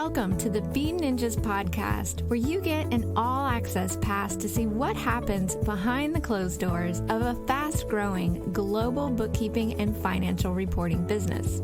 Welcome to the Bean Ninjas podcast, where you get an all-access pass to see what happens behind the closed doors of a fast-growing global bookkeeping and financial reporting business.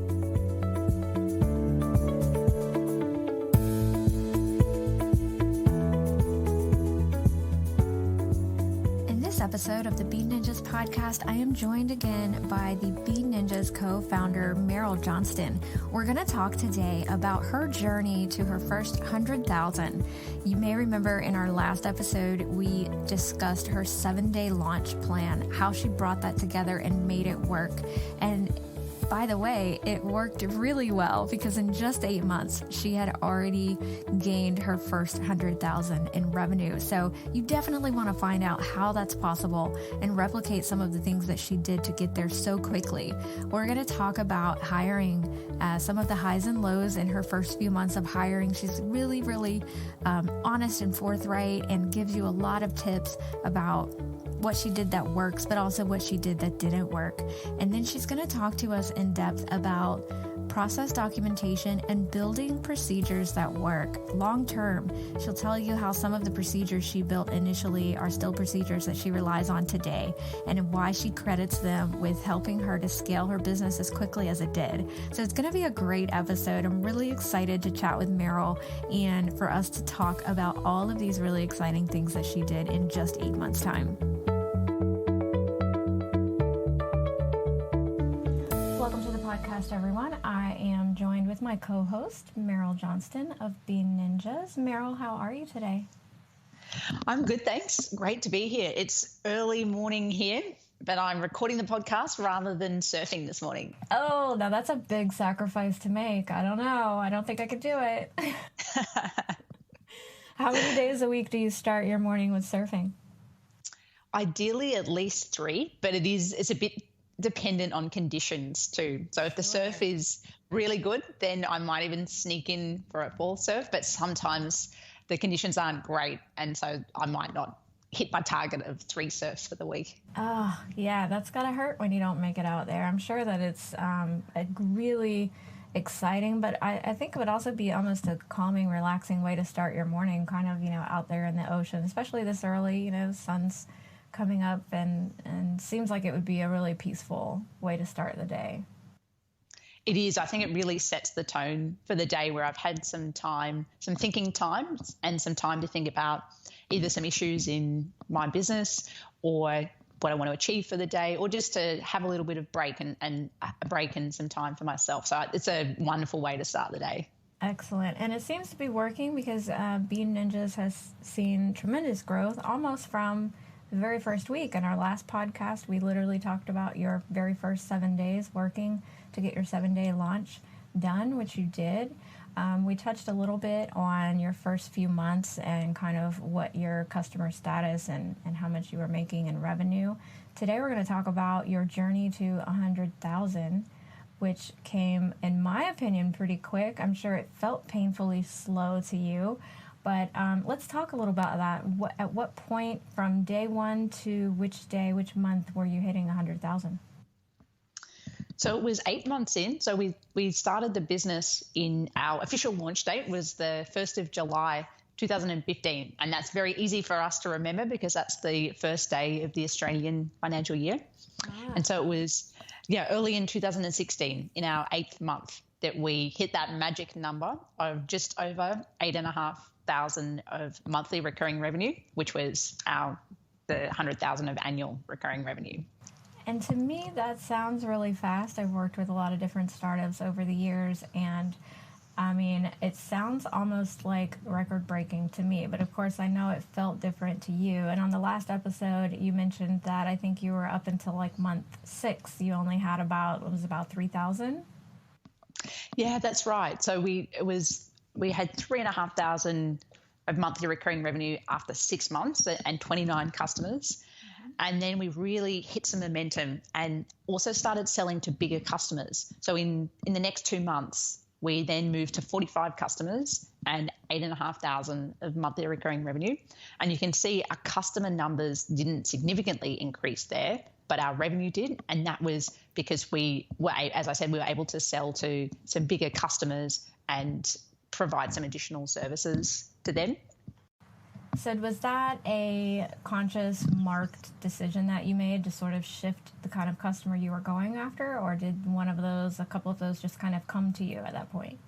Episode of the Bean Ninjas podcast, I am joined again by the Bean Ninjas co-founder Meryl Johnston. We're going to talk today about her journey to her first 100,000. You may remember in our last episode, we discussed her 7-day launch plan, how she brought that together and made it work. And by the way, it worked really well because in just 8 months, she had already gained her first 100,000 in revenue. So you definitely want to find out how that's possible and replicate some of the things that she did to get there so quickly. We're going to talk about hiring, some of the highs and lows in her first few months of hiring. She's really honest and forthright and gives you a lot of tips about what she did that works, but also what she did that didn't work. And then she's going to talk to us in depth about process documentation and building procedures that work long term. She'll tell you how some of the procedures she built initially are still procedures that she relies on today, and why she credits them with helping her to scale her business as quickly as it did. So it's going to be a great episode. I'm really excited to chat with Meryl and for us to talk about all of these really exciting things that she did in just 8 months' time. Welcome to the podcast, everyone. I am joined with my co-host, Meryl Johnston of Bean Ninjas. Meryl, how are you today? I'm good, thanks. Great to be here. It's early morning here, but I'm recording the podcast rather than surfing this morning. Oh, now that's a big sacrifice to make. I don't know. I don't think I could do it. How many days a week do you start your morning with surfing? Ideally, at least 3, but it's a bit dependent on conditions too. So if the surf is really good, then I might even sneak in for a fall surf, but sometimes the conditions aren't great, and so I might not hit my target of 3 surfs for the week. Oh, yeah, that's gotta hurt when you don't make it out there. I'm sure that it's a really exciting, but I think it would also be almost a calming, relaxing way to start your morning, kind of, out there in the ocean, especially this early, the sun's coming up, and seems like it would be a really peaceful way to start the day. It is. I think it really sets the tone for the day, where I've had some time, some thinking time, and some time to think about either some issues in my business or what I want to achieve for the day, or just to have a little bit of break and a break and some time for myself. So it's a wonderful way to start the day. Excellent. And it seems to be working because Bean Ninjas has seen tremendous growth almost from the very first week. In our last podcast, we literally talked about your very first 7 days working to get your 7-day launch done, which you did. We touched a little bit on your first few months and kind of what your customer status and how much you were making in revenue. Today, we're going to talk about your journey to 100,000, which came, in my opinion, pretty quick. I'm sure it felt painfully slow to you. But let's talk a little about that. At what point from day one to which day, which month were you hitting 100,000? So it was 8 months in. So we started the business in our official launch date was the 1st of July, 2015. And that's very easy for us to remember because that's the first day of the Australian financial year. And so it was early in 2016, in our 8th month, that we hit that magic number of just over 8,500 of monthly recurring revenue, which was the 100,000 of annual recurring revenue. And to me, that sounds really fast. I've worked with a lot of different startups over the years, and I mean, it sounds almost like record-breaking to me, but of course I know it felt different to you. And on the last episode, you mentioned that I think you were up until like month 6. You only had about 3,000? Yeah, that's right. So we had 3,500 of monthly recurring revenue after 6 months and 29 customers. And then we really hit some momentum and also started selling to bigger customers. So in the next 2 months, we then moved to 45 customers and 8,500 of monthly recurring revenue. And you can see our customer numbers didn't significantly increase there, but our revenue did. And that was because we were, as I said, we were able to sell to some bigger customers and provide some additional services to them. So was that a conscious, marked decision that you made to sort of shift the kind of customer you were going after, or did a couple of those just kind of come to you at that point?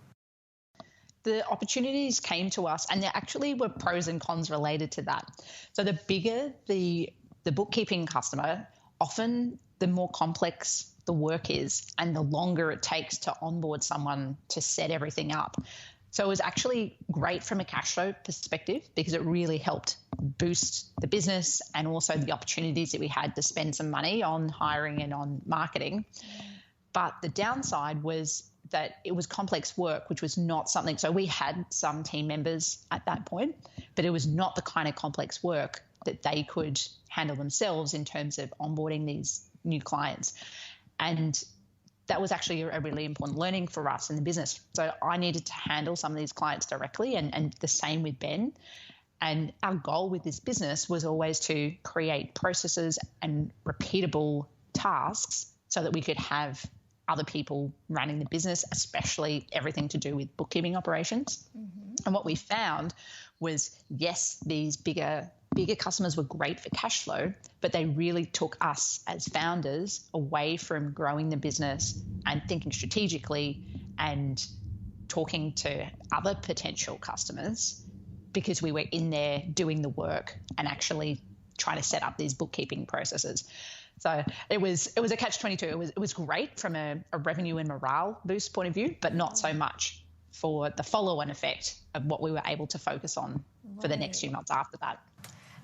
The opportunities came to us, and there actually were pros and cons related to that. So the bigger the bookkeeping customer, often the more complex the work is and the longer it takes to onboard someone to set everything up. So it was actually great from a cash flow perspective because it really helped boost the business and also the opportunities that we had to spend some money on hiring and on marketing. But the downside was that it was complex work, which was not something. So we had some team members at that point, but it was not the kind of complex work that they could handle themselves in terms of onboarding these new clients. And that was actually a really important learning for us in the business. So I needed to handle some of these clients directly, and the same with Ben. And our goal with this business was always to create processes and repeatable tasks so that we could have other people running the business, especially everything to do with bookkeeping operations. Mm-hmm. And what we found was, yes, these bigger customers were great for cash flow, but they really took us as founders away from growing the business and thinking strategically and talking to other potential customers, because we were in there doing the work and actually trying to set up these bookkeeping processes. So it was a catch-22. It was great from a revenue and morale boost point of view, but not so much for the follow-on effect of what we were able to focus on for the next few months after that.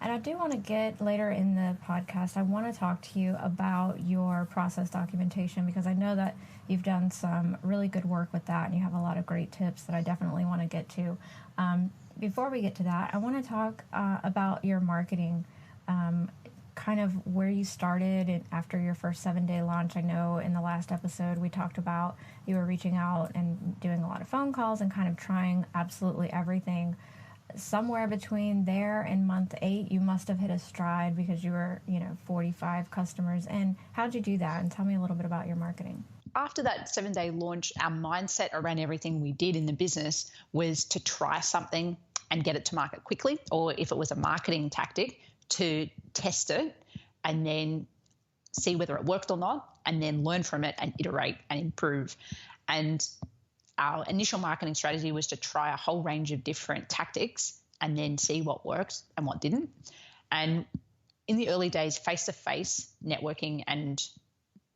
And I do want to get later in the podcast, I want to talk to you about your process documentation, because I know that you've done some really good work with that and you have a lot of great tips that I definitely want to get to. Before we get to that, I want to talk about your marketing, kind of where you started after your first 7-day launch. I know in the last episode we talked about you were reaching out and doing a lot of phone calls and kind of trying absolutely everything. Somewhere between there and month 8, you must have hit a stride because you were, 45 customers in. How'd you do that? And tell me a little bit about your marketing. After that 7-day launch, our mindset around everything we did in the business was to try something and get it to market quickly, or if it was a marketing tactic, to test it and then see whether it worked or not, and then learn from it and iterate and improve. And our initial marketing strategy was to try a whole range of different tactics and then see what worked and what didn't. And in the early days, face-to-face networking and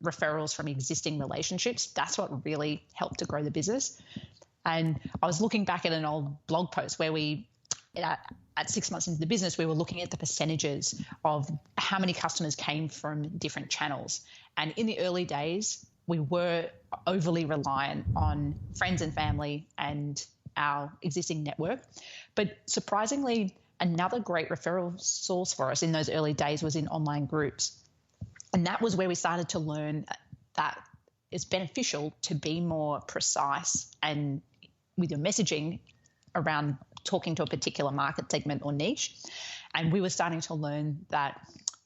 referrals from existing relationships, that's what really helped to grow the business. And I was looking back at an old blog post where at 6 months into the business, we were looking at the percentages of how many customers came from different channels. And in the early days, we were overly reliant on friends and family and our existing network. But surprisingly, another great referral source for us in those early days was in online groups. And that was where we started to learn that it's beneficial to be more precise and with your messaging around talking to a particular market segment or niche. And we were starting to learn that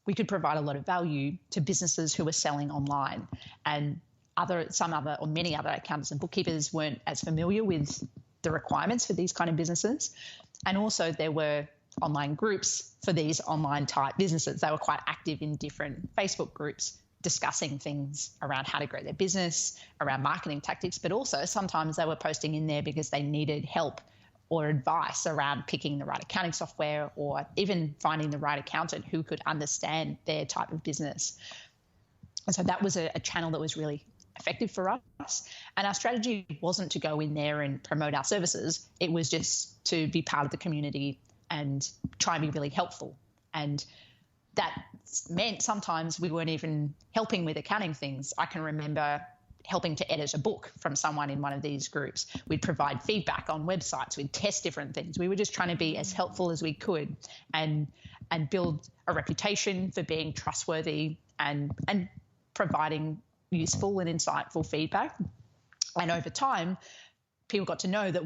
we could provide a lot of value to businesses who were selling online. And many other accountants and bookkeepers weren't as familiar with the requirements for these kind of businesses. And also there were online groups for these online type businesses. They were quite active in different Facebook groups discussing things around how to grow their business, around marketing tactics, but also sometimes they were posting in there because they needed help or advice around picking the right accounting software or even finding the right accountant who could understand their type of business. And so that was a channel that was really effective for us. And our strategy wasn't to go in there and promote our services. It was just to be part of the community and try and be really helpful. And that meant sometimes we weren't even helping with accounting things. I can remember helping to edit a book from someone in one of these groups. We'd provide feedback on websites. We'd test different things. We were just trying to be as helpful as we could and build a reputation for being trustworthy and providing useful and insightful feedback. And over time, people got to know that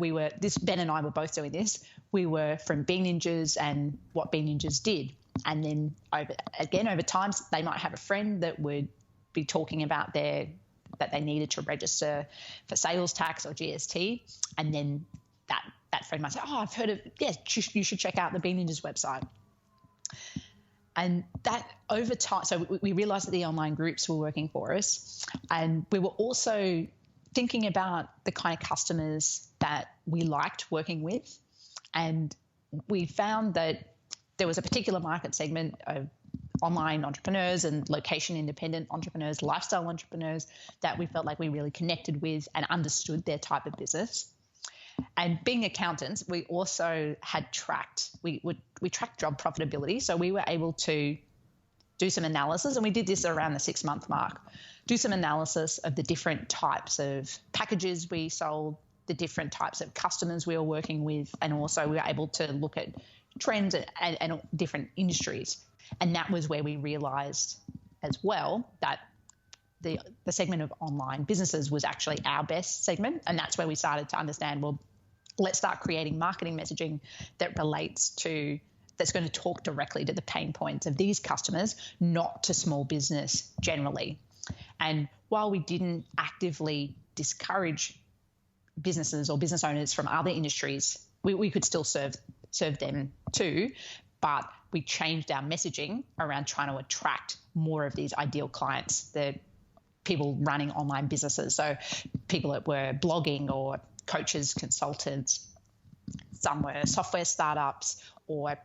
Ben and I were both doing this. We were from Bean Ninjas and what Bean Ninjas did. And then over time, they might have a friend that would be talking about that they needed to register for sales tax or GST. And then that friend might say, oh, I've heard of, yes, you should check out the Bean Ninjas website. And that over time, so we realized that the online groups were working for us. And we were also thinking about the kind of customers that we liked working with. And we found that there was a particular market segment of online entrepreneurs and location independent entrepreneurs, lifestyle entrepreneurs that we felt like we really connected with and understood their type of business. And being accountants, we also had we tracked job profitability. So we were able to do some analysis, and we did this around the 6-month mark, do some analysis of the different types of packages we sold, the different types of customers we were working with, and also we were able to look at trends and different industries. And that was where we realized as well that the segment of online businesses was actually our best segment. And that's where we started to understand, well, let's start creating marketing messaging that's going to talk directly to the pain points of these customers, not to small business generally. And while we didn't actively discourage businesses or business owners from other industries, we could still serve them too, but we changed our messaging around trying to attract more of these ideal clients, the people running online businesses. So people that were blogging or coaches, consultants, some were software startups or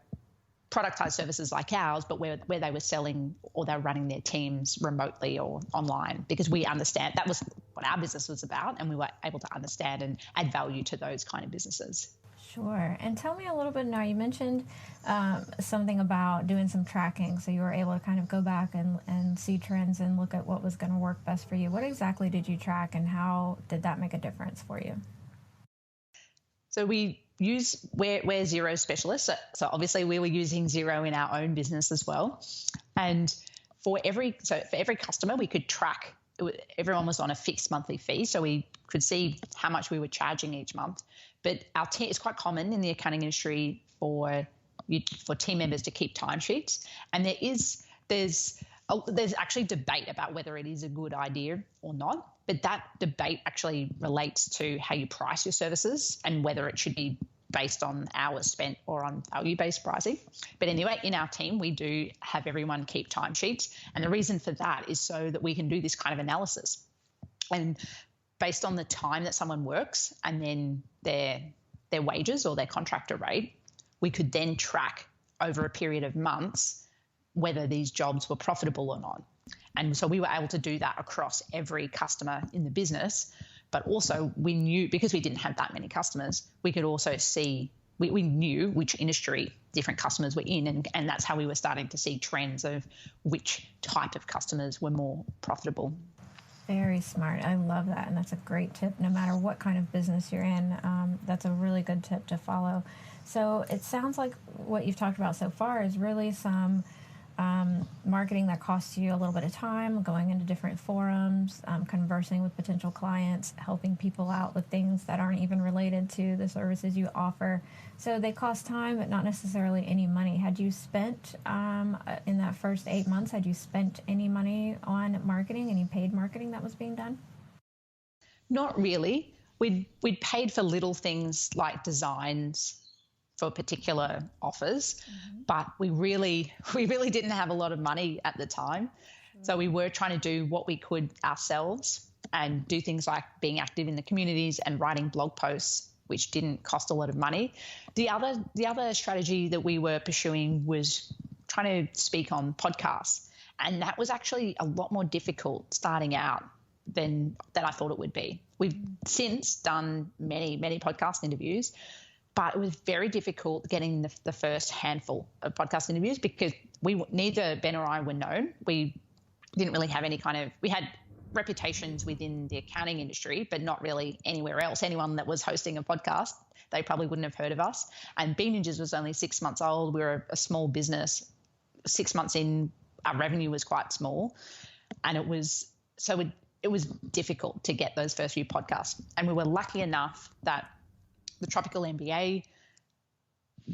productized services like ours, but where they were selling or they were running their teams remotely or online, because we understand that was what our business was about, and we were able to understand and add value to those kind of businesses. Sure. And tell me a little bit now, you mentioned something about doing some tracking. So you were able to kind of go back and see trends and look at what was going to work best for you. What exactly did you track, and how did that make a difference for you? So we're Xero specialists. So obviously we were using Xero in our own business as well. And for every customer, we could track. Everyone was on a fixed monthly fee, so we could see how much we were charging each month. But our team, it's quite common in the accounting industry for team members to keep timesheets, and there's actually debate about whether it is a good idea or not. But that debate actually relates to how you price your services and whether it should be based on hours spent or on value-based pricing. But anyway, in our team, we do have everyone keep timesheets. And the reason for that is so that we can do this kind of analysis. And based on the time that someone works and then their wages or their contractor rate, we could then track over a period of months whether these jobs were profitable or not. And so we were able to do that across every customer in the business. But also we knew, because we didn't have that many customers, we could also see, we knew which industry different customers were in. And that's how we were starting to see trends of which type of customers were more profitable. Very smart. I love that. And that's a great tip. No matter what kind of business you're in, that's a really good tip to follow. So it sounds like what you've talked about so far is really some marketing that costs you a little bit of time, going into different forums, conversing with potential clients, helping people out with things that aren't even related to the services you offer. So they cost time, but not necessarily any money. Had you spent, in that first 8 months, had you spent any money on marketing, any paid marketing that was being done? Not really. We'd paid for little things like designs for particular offers, but we really didn't have a lot of money at the time. Sure. So we were trying to do what we could ourselves and do things like being active in the communities and writing blog posts, which didn't cost a lot of money. The other strategy that we were pursuing was trying to speak on podcasts, and that was actually a lot more difficult starting out than I thought it would be. We've since done many podcast interviews, but it was very difficult getting the first handful of podcast interviews because neither Ben or I were known. We didn't really have we had reputations within the accounting industry, but not really anywhere else. Anyone that was hosting a podcast, they probably wouldn't have heard of us. And Bean Ninjas was only 6 months old. We were a small business. 6 months in, our revenue was quite small. And it was difficult to get those first few podcasts. And we were lucky enough that the Tropical MBA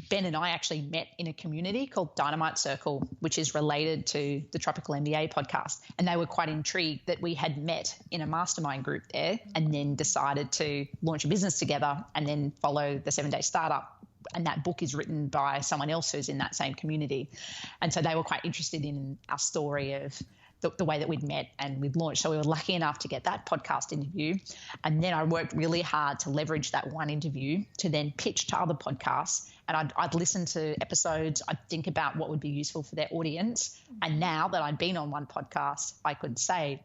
Ben and I actually met in a community called Dynamite Circle, which is related to the Tropical MBA podcast. And they were quite intrigued that we had met in a mastermind group there and then decided to launch a business together and then follow the 7-Day Startup. And that book is written by someone else who's in that same community. And so they were quite interested in our story of the way that we'd met and we'd launched. So we were lucky enough to get that podcast interview. And then I worked really hard to leverage that one interview to then pitch to other podcasts. And I'd listen to episodes. I'd think about what would be useful for their audience. And now that I'd been on one podcast, I could say,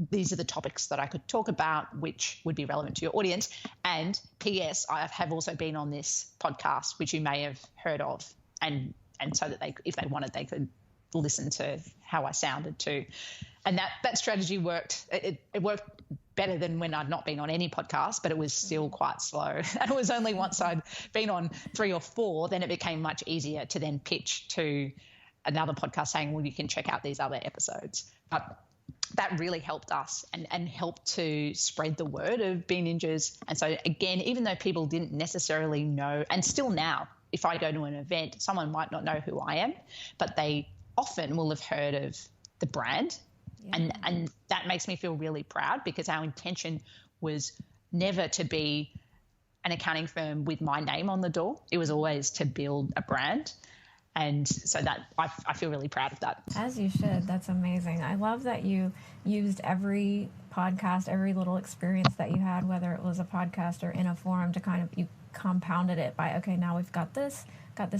these are the topics that I could talk about, which would be relevant to your audience. And P.S., I have also been on this podcast, which you may have heard of. And so that if they wanted, they could listen to how I sounded too. And that strategy worked. It worked better than when I'd not been on any podcast, but it was still quite slow. And it was only once I'd been on 3 or 4, then it became much easier to then pitch to another podcast saying, well, you can check out these other episodes. But that really helped us and helped to spread the word of Bean Ninjas. And so again, even though people didn't necessarily know, and still now, if I go to an event, someone might not know who I am, but they often will have heard of the brand. Yeah. And that makes me feel really proud because our intention was never to be an accounting firm with my name on the door. It was always to build a brand. And so that I feel really proud of that. As you should. That's amazing. I love that you used every podcast, every little experience that you had, whether it was a podcast or in a forum, to kind of, you compounded it by, okay, now we've got this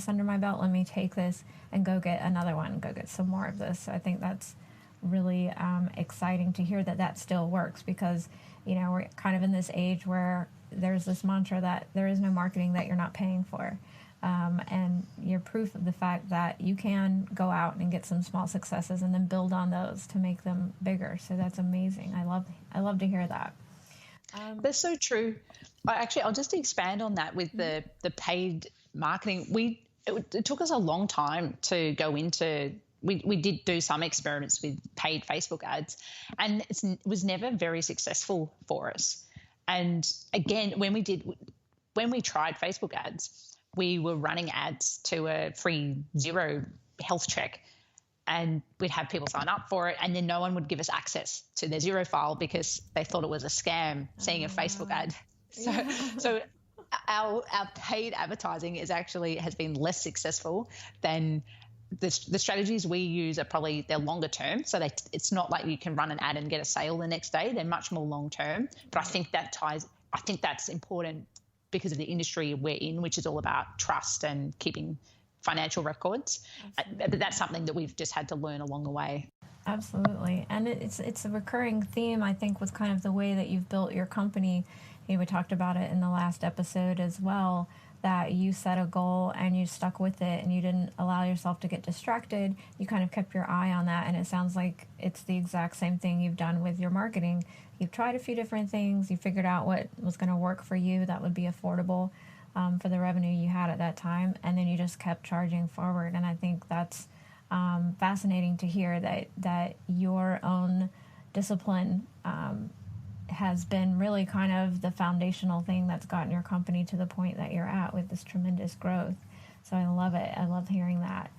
under my belt. Let me take this and go get another one, go get some more of this. So I think that's really exciting to hear that still works because, you know, we're kind of in this age where there's this mantra that there is no marketing that you're not paying for. And you're proof of the fact that you can go out and get some small successes and then build on those to make them bigger. So that's amazing. I love to hear that. That's so true. I'll just expand on that with the paid marketing. It took us a long time to go into. We did do some experiments with paid Facebook ads, and it was never very successful for us. And again, when we tried Facebook ads, we were running ads to a free Xero health check, and we'd have people sign up for it, and then no one would give us access to their Xero file because they thought it was a scam seeing a Facebook ad. So our paid advertising has been less successful than the strategies we use are probably they're longer term. So it's not like you can run an ad and get a sale the next day. They're much more long term. But I think that's important because of the industry we're in, which is all about trust and keeping financial records. But that's something that we've just had to learn along the way. Absolutely. And it's a recurring theme, I think, with kind of the way that you've built your company. You know, we talked about it in the last episode as well, that you set a goal and you stuck with it and you didn't allow yourself to get distracted. You kind of kept your eye on that. And it sounds like it's the exact same thing you've done with your marketing. You've tried a few different things. You figured out what was going to work for you that would be affordable for the revenue you had at that time. And then you just kept charging forward. And I think that's fascinating to hear that your own discipline has been really kind of the foundational thing that's gotten your company to the point that you're at with this tremendous growth. So I love it. I love hearing that.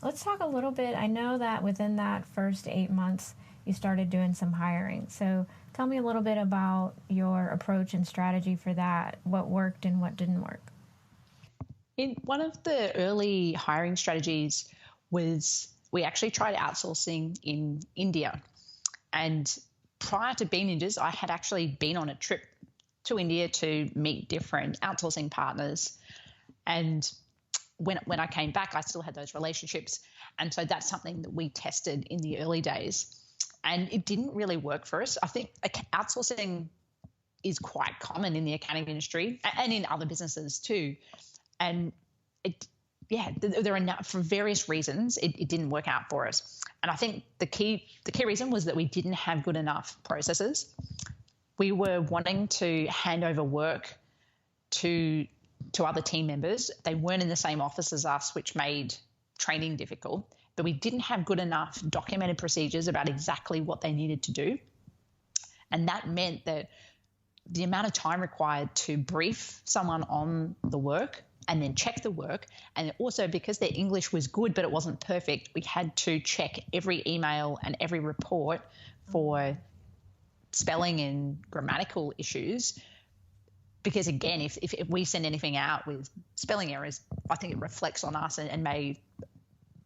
Let's talk a little bit. I know that within that first 8 months, you started doing some hiring. So tell me a little bit about your approach and strategy for that, what worked and what didn't work. In one of the early hiring strategies was we actually tried outsourcing in India. And prior to Bean Ninjas, I had actually been on a trip to India to meet different outsourcing partners. And when I came back, I still had those relationships. And so that's something that we tested in the early days. And it didn't really work for us. I think outsourcing is quite common in the accounting industry and in other businesses too. And there are for various reasons it didn't work out for us. And I think the key reason was that we didn't have good enough processes. We were wanting to hand over work to other team members. They weren't in the same office as us, which made training difficult. But we didn't have good enough documented procedures about exactly what they needed to do. And that meant that the amount of time required to brief someone on the work and then check the work. And also, because their English was good but it wasn't perfect, we had to check every email and every report for spelling and grammatical issues. Because again, if we send anything out with spelling errors, I think it reflects on us and may,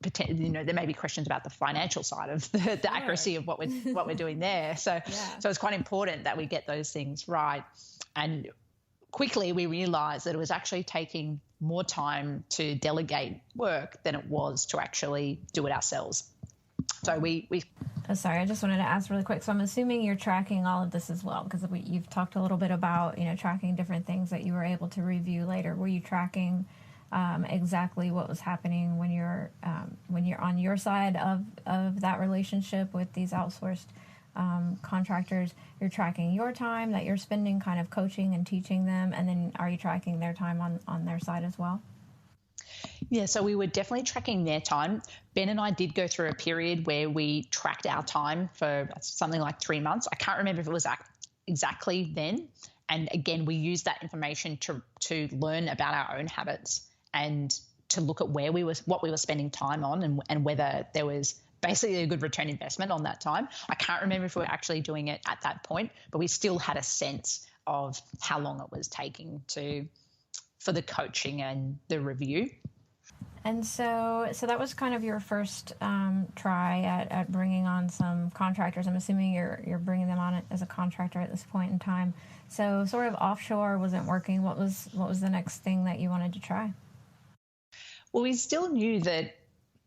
there may be questions about the financial side of the accuracy of what we're doing there. So it's quite important that we get those things right. And quickly we realized that it was actually taking more time to delegate work than it was to actually do it ourselves. So we Oh, sorry, I just wanted to ask really quick. So I'm assuming you're tracking all of this as well, because you've talked a little bit about, tracking different things that you were able to review later. Were you tracking exactly what was happening when you're on your side of that relationship with these outsourced contractors? You're tracking your time that you're spending kind of coaching and teaching them, and then are you tracking their time on their side as well? Yeah, so we were definitely tracking their time. Ben and I did go through a period where we tracked our time for something like 3 months. I can't remember if it was exactly then. And again, we used that information to learn about our own habits and to look at what we were spending time on and whether there was basically a good return investment on that time. I can't remember if we were actually doing it at that point, but we still had a sense of how long it was taking for the coaching and the review. And so that was kind of your first try at bringing on some contractors. I'm assuming you're bringing them on as a contractor at this point in time. So sort of offshore wasn't working. What was the next thing that you wanted to try? Well, we still knew that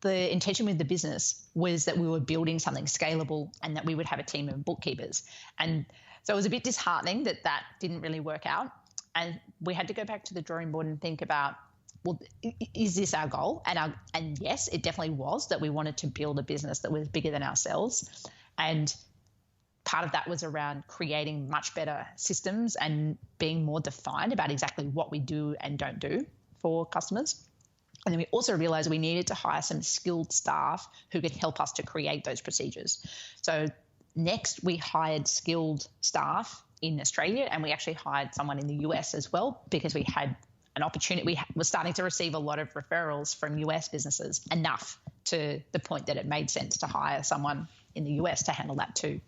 the intention with the business was that we were building something scalable and that we would have a team of bookkeepers. And so it was a bit disheartening that didn't really work out. And we had to go back to the drawing board and think about, well, is this our goal? And yes, it definitely was, that we wanted to build a business that was bigger than ourselves. And part of that was around creating much better systems and being more defined about exactly what we do and don't do for customers. And then we also realized we needed to hire some skilled staff who could help us to create those procedures. So next, we hired skilled staff in Australia, and we actually hired someone in the US as well, because we had an opportunity. We were starting to receive a lot of referrals from US businesses, enough to the point that it made sense to hire someone in the US to handle that too.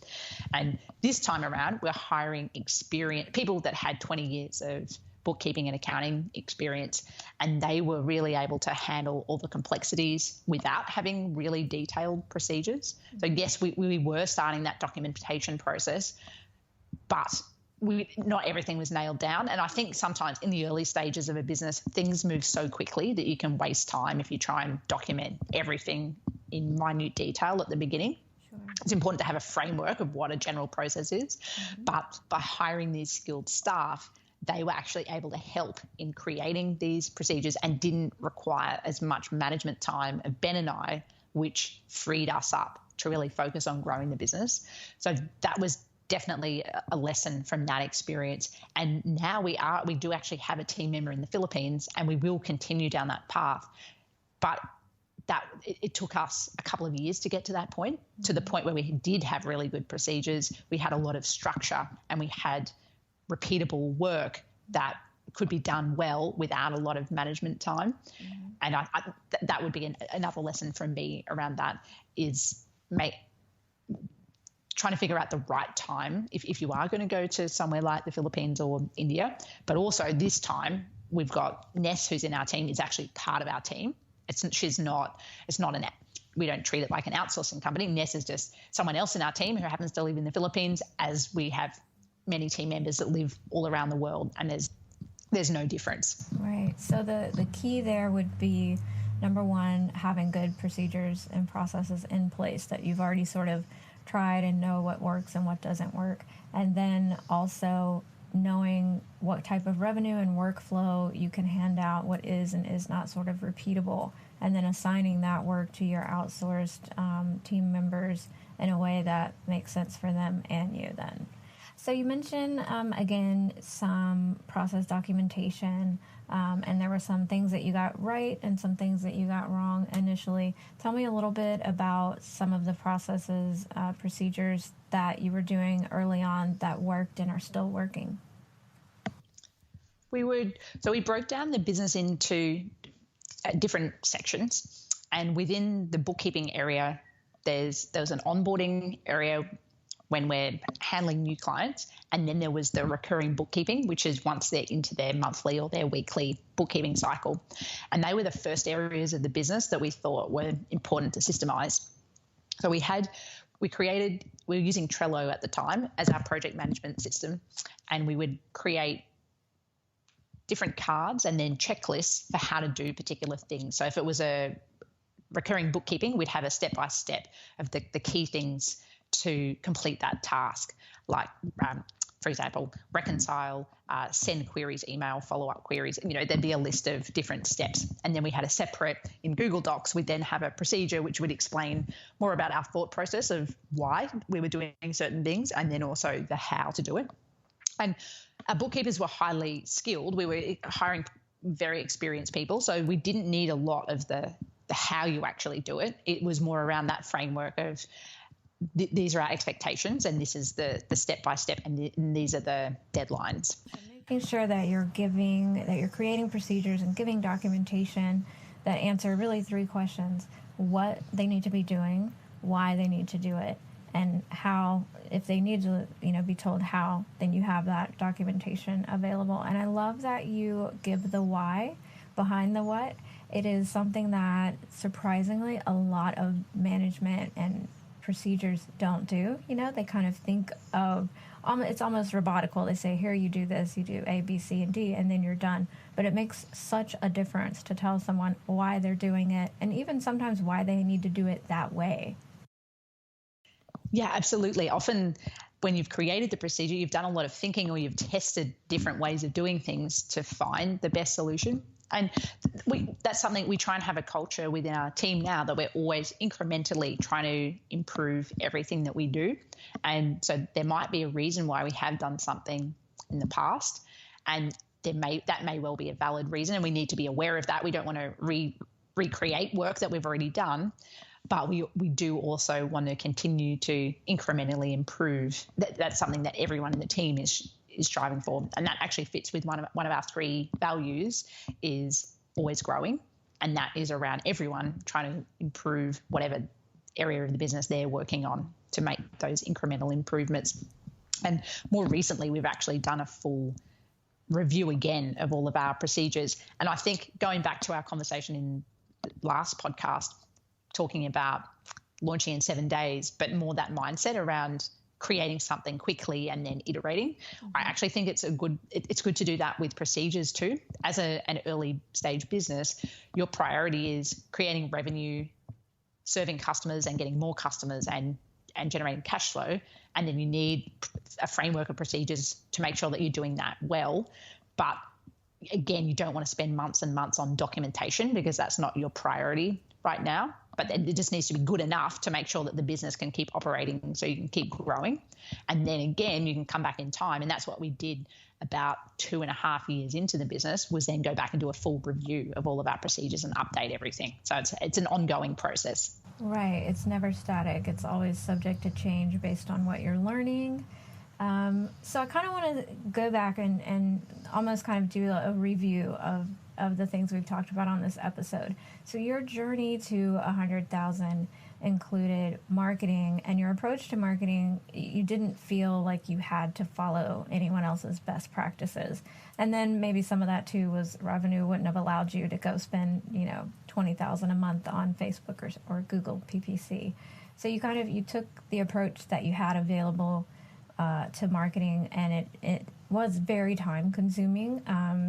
And this time around, we're hiring experienced people that had 20 years of bookkeeping and accounting experience, and they were really able to handle all the complexities without having really detailed procedures. So yes, we were starting that documentation process, but not everything was nailed down. And I think sometimes in the early stages of a business, things move so quickly that you can waste time if you try and document everything in minute detail at the beginning. Sure. It's important to have a framework of what a general process is, but by hiring these skilled staff, they were actually able to help in creating these procedures and didn't require as much management time of Ben and I, which freed us up to really focus on growing the business. So that was definitely a lesson from that experience. And now we do actually have a team member in the Philippines, and we will continue down that path. But it took us a couple of years to get to that point, to the point where we did have really good procedures. We had a lot of structure, and we had repeatable work that could be done well without a lot of management time. And that would be another lesson from me around that, is trying to figure out the right time if you are going to go to somewhere like the Philippines or India. But also this time we've got Ness, who's in our team, is actually part of our team. We don't treat it like an outsourcing company. Ness is just someone else in our team who happens to live in the Philippines, as we have many team members that live all around the world, and there's no difference. Right. So the key there would be, number one, having good procedures and processes in place that you've already sort of tried and know what works and what doesn't work. And then also knowing what type of revenue and workflow you can hand out, what is and is not sort of repeatable, and then assigning that work to your outsourced team members in a way that makes sense for them and you then. So you mentioned, again, some process documentation, and there were some things that you got right and some things that you got wrong initially. Tell me a little bit about some of the processes, procedures that you were doing early on that worked and are still working. we broke down the business into different sections, and within the bookkeeping area, there was an onboarding area when we're handling new clients, and then there was the recurring bookkeeping, which is once they're into their monthly or their weekly bookkeeping cycle. And they were the first areas of the business that we thought were important to systemize. So we were using Trello at the time as our project management system, and we would create different cards and then checklists for how to do particular things. So if it was a recurring bookkeeping, we'd have a step-by-step of the key things to complete that task, like, for example, reconcile, send queries, email, follow-up queries. There'd be a list of different steps. And then we had a separate, in Google Docs, we'd then have a procedure which would explain more about our thought process of why we were doing certain things, and then also the how to do it. And our bookkeepers were highly skilled. We were hiring very experienced people, so we didn't need a lot of the how you actually do it. It was more around that framework of these are our expectations, and this is the step-by-step, and these are the deadlines. Making sure that you're creating procedures and giving documentation that answer really three questions: what they need to be doing, why they need to do it, and how. If they need to, be told how, then you have that documentation available. And I love that you give the why behind the what. It is something that surprisingly a lot of management and procedures don't do. They kind of think of, it's almost robotical. They say, here, you do this, you do A, B, C, and D, and then you're done. But it makes such a difference to tell someone why they're doing it, and even sometimes why they need to do it that way. Yeah, absolutely. Often when you've created the procedure, you've done a lot of thinking, or you've tested different ways of doing things to find the best solution. And that's something we try and have a culture within our team now, that we're always incrementally trying to improve everything that we do. And so there might be a reason why we have done something in the past, and that may well be a valid reason, and we need to be aware of that. We don't want to recreate work that we've already done. But we do also want to continue to incrementally improve. That's something that everyone in the team is striving for, and that actually fits with one of our three values, is always growing, and that is around everyone trying to improve whatever area of the business they're working on to make those incremental improvements. And more recently, we've actually done a full review again of all of our procedures. And I think going back to our conversation in the last podcast, talking about launching in 7 days, but more that mindset around creating something quickly and then iterating. Mm-hmm. I actually think it's good to do that with procedures too. As an early stage business, your priority is creating revenue, serving customers and getting more customers, and generating cash flow. And then you need a framework of procedures to make sure that you're doing that well. But again, you don't want to spend months and months on documentation, because that's not your priority right now. But it just needs to be good enough to make sure that the business can keep operating, so you can keep growing. And then again, you can come back in time. And that's what we did about 2.5 years into the business, was then go back and do a full review of all of our procedures and update everything. So it's an ongoing process. Right. It's never static. It's always subject to change based on what you're learning. So I kind of want to go back and almost kind of do a review of the things we've talked about on this episode. So your journey to 100,000 included marketing, and your approach to marketing, you didn't feel like you had to follow anyone else's best practices. And then maybe some of that too was revenue wouldn't have allowed you to go spend, $20,000 a month on Facebook or Google PPC. So you took the approach that you had available to marketing, and it was very time consuming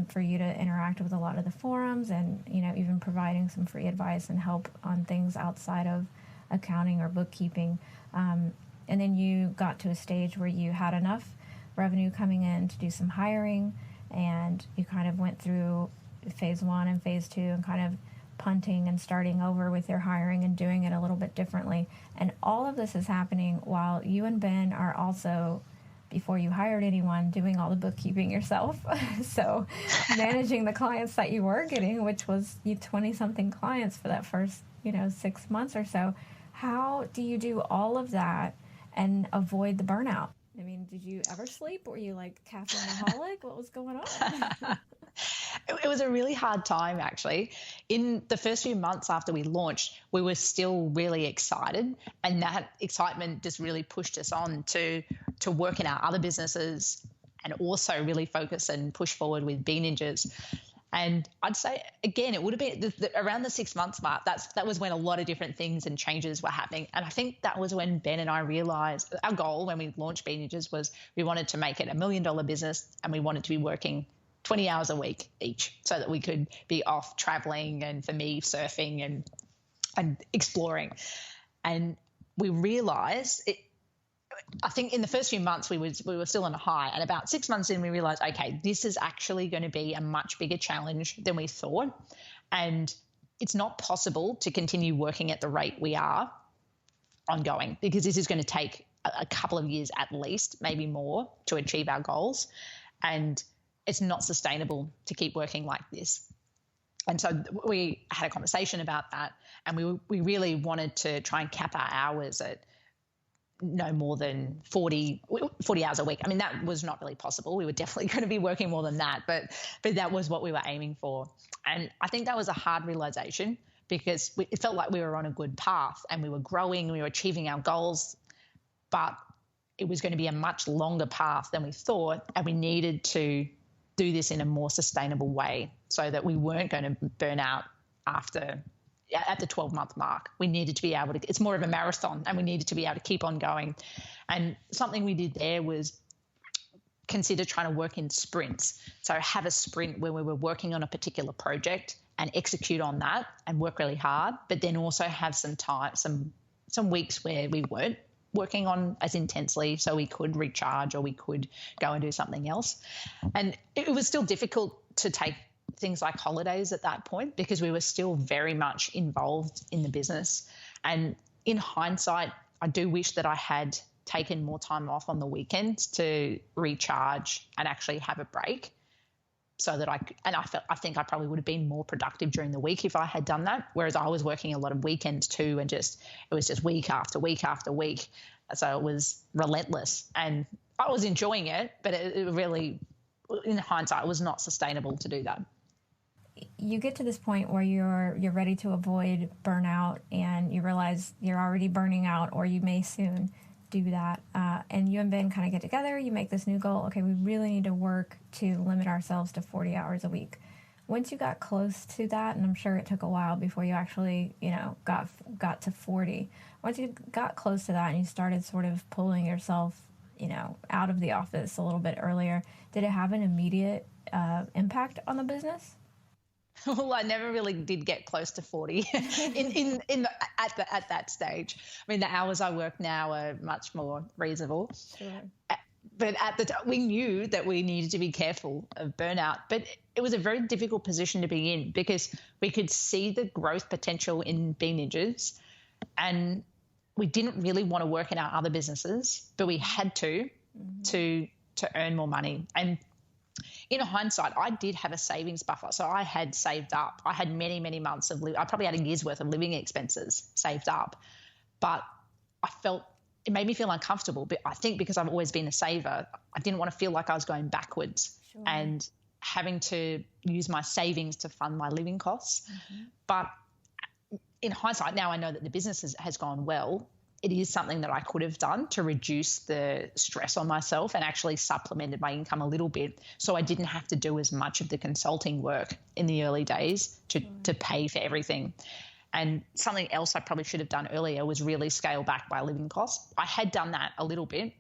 for you to interact with a lot of the forums, and even providing some free advice and help on things outside of accounting or bookkeeping. And then you got to a stage where you had enough revenue coming in to do some hiring, and you kind of went through phase 1 and phase 2 and kind of punting and starting over with your hiring and doing it a little bit differently. And all of this is happening while you and Ben are also, before you hired anyone, doing all the bookkeeping yourself. So managing the clients that you were getting, which was 20-something clients for that first 6 months or so. How do you do all of that and avoid the burnout? I mean, did you ever sleep? Were you like caffeineaholic? What was going on? It was a really hard time, actually. In the first few months after we launched, we were still really excited, and that excitement just really pushed us on to work in our other businesses and also really focus and push forward with Bee Ninjas. And I'd say, again, it would have been around the 6 months mark. That was when a lot of different things and changes were happening. And I think that was when Ben and I realized our goal when we launched Bee Ninjas was we wanted to make it $1 million business, and we wanted to be working 20 hours a week each so that we could be off traveling and, for me, surfing and exploring. And we realized it. I think in the first few months we were still on a high, and about 6 months in we realized, okay, this is actually going to be a much bigger challenge than we thought, and it's not possible to continue working at the rate we are ongoing, because this is going to take a couple of years at least, maybe more, to achieve our goals, and it's not sustainable to keep working like this. And so we had a conversation about that, and we really wanted to try and cap our hours at no more than 40 hours a week. I mean, that was not really possible. We were definitely going to be working more than that, but that was what we were aiming for. And I think that was a hard realization, because it felt like we were on a good path and we were growing, we were achieving our goals, but it was going to be a much longer path than we thought, and we needed to do this in a more sustainable way so that we weren't going to burn out at the 12-month mark. We needed to be able to, it's more of a marathon, and we needed to be able to keep on going. And something we did there was consider trying to work in sprints. So have a sprint where we were working on a particular project and execute on that and work really hard, but then also have some time, some weeks where we weren't working on as intensely, so we could recharge or we could go and do something else. And it was still difficult to take things like holidays at that point, because we were still very much involved in the business. And in hindsight, I do wish that I had taken more time off on the weekends to recharge and actually have a break, so that I think I probably would have been more productive during the week if I had done that. Whereas I was working a lot of weekends too, and it was just week after week after week. So it was relentless, and I was enjoying it, but it really, in hindsight, it was not sustainable to do that. You get to this point where you're ready to avoid burnout, and you realize you're already burning out, or you may soon do that. And you and Ben kind of get together, you make this new goal. Okay, we really need to work to limit ourselves to 40 hours a week. Once you got close to that, and I'm sure it took a while before you actually, got to 40. Once you got close to that and you started sort of pulling yourself, out of the office a little bit earlier, did it have an immediate impact on the business? Well, I never really did get close to 40 at that stage. I mean, the hours I work now are much more reasonable. Sure. But at the time, we knew that we needed to be careful of burnout. But it was a very difficult position to be in, because we could see the growth potential in Bee Ninjas, and we didn't really want to work in our other businesses, but we had to earn more money. And in hindsight, I did have a savings buffer. So I had saved up. I had many, many months of I probably had a year's worth of living expenses saved up. But it made me feel uncomfortable. But I think because I've always been a saver, I didn't want to feel like I was going backwards and having to use my savings to fund my living costs. Mm-hmm. But in hindsight, now I know that the business has gone well. It is something that I could have done to reduce the stress on myself and actually supplemented my income a little bit, so I didn't have to do as much of the consulting work in the early days to pay for everything. And something else I probably should have done earlier was really scale back my living costs. I had done that a little bit,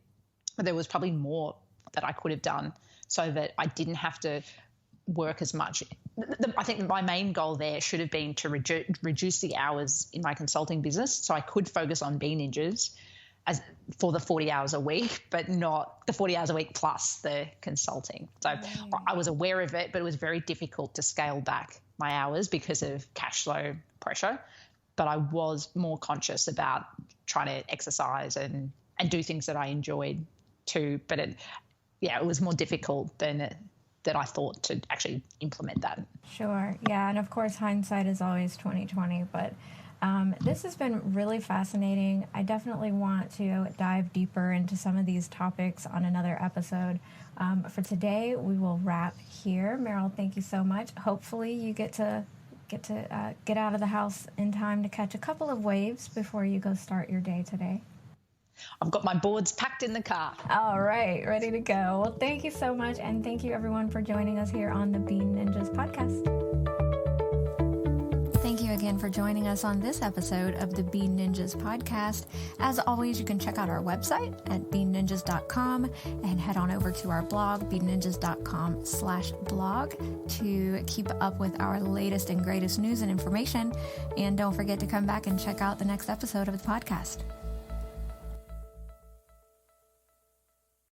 but there was probably more that I could have done so that I didn't have to work as much. I think my main goal there should have been to reduce the hours in my consulting business so I could focus on Bee Ninjas for the 40 hours a week, but not the 40 hours a week plus the consulting. So I was aware of it, but it was very difficult to scale back my hours because of cash flow pressure. But I was more conscious about trying to exercise and do things that I enjoyed too. But it was more difficult than that I thought to actually implement that. Sure. Yeah. And of course, hindsight is always 20/20, but This has been really fascinating. I definitely want to dive deeper into some of these topics on another episode. For today, we will wrap here. Meryl, thank you so much. Hopefully you get out of the house in time to catch a couple of waves before you go start your day today. I've got my boards packed in the car. All right, ready to go. Well, thank you so much, and thank you everyone for joining us here on the Bean Ninjas podcast. Thank you again for joining us on this episode of the Bean Ninjas podcast. As always, you can check out our website at beanninjas.com and head on over to our blog, beanninjas.com/blog, to keep up with our latest and greatest news and information. And don't forget to come back and check out the next episode of the podcast.